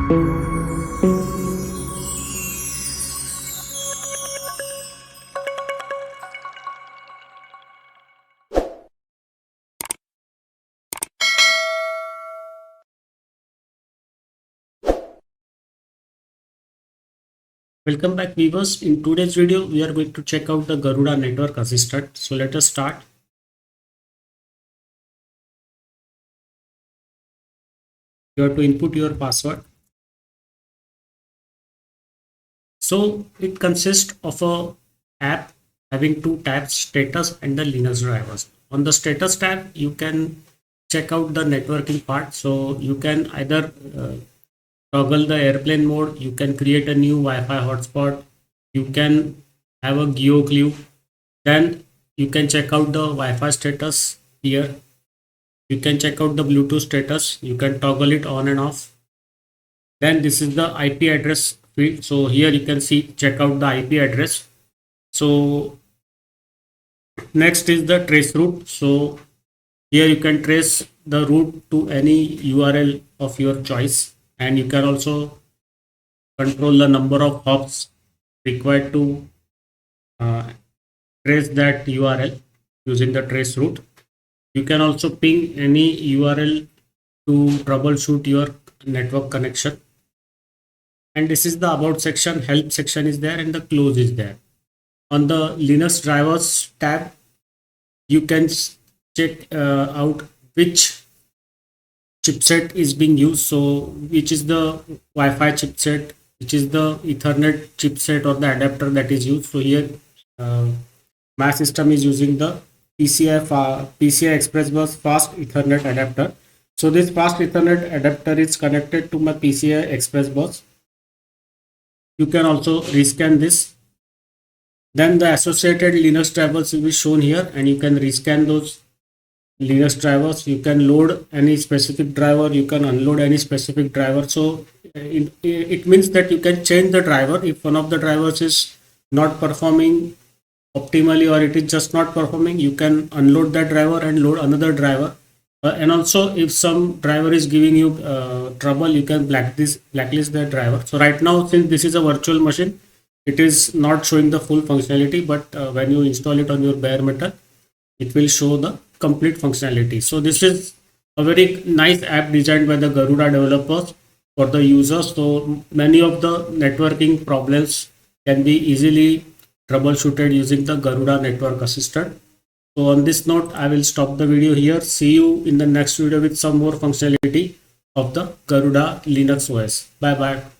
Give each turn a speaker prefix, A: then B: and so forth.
A: Welcome back viewers. In today's video, we are going to check out the Garuda Network Assistant. So let us start. You have to input your password. So it consists of a app having two tabs, status and the Linux drivers. On the status tab, you can check out the networking part. So you can either toggle the airplane mode, you can create a new Wi-Fi hotspot, you can have a geo clue, then you can check out the Wi-Fi status here. You can check out the Bluetooth status, you can toggle it on and off. Then this is the IP address field. So here you can see, check out the IP address. So next is the trace route. So here you can trace the route to any URL of your choice, and you can also control the number of hops required to trace that URL using the trace route. You can also ping any URL to troubleshoot your network connection. And this is the about section, help section is there, and the close is there. On the Linux drivers tab, you can check out which chipset is being used. So which is the Wi-Fi chipset, which is the Ethernet chipset or the adapter that is used. So here my system is using the PCI Express Bus fast Ethernet adapter. So this fast Ethernet adapter is connected to my PCI Express Bus. You can also rescan this. Then the associated Linux drivers will be shown here, and you can rescan those Linux drivers. You can load any specific driver, you can unload any specific driver. So it means that you can change the driver if one of the drivers is not performing optimally, or it is just not performing. You can unload that driver and load another driver. And also if some driver is giving you trouble, you can blacklist that driver. So right now, since this is a virtual machine, it is not showing the full functionality, but when you install it on your bare metal, it will show the complete functionality. So this is a very nice app designed by the Garuda developers for the users. So many of the networking problems can be easily troubleshooted using the Garuda Network Assistant. So on this note, I will stop the video here. See you in the next video with some more functionality of the Garuda Linux OS. Bye bye.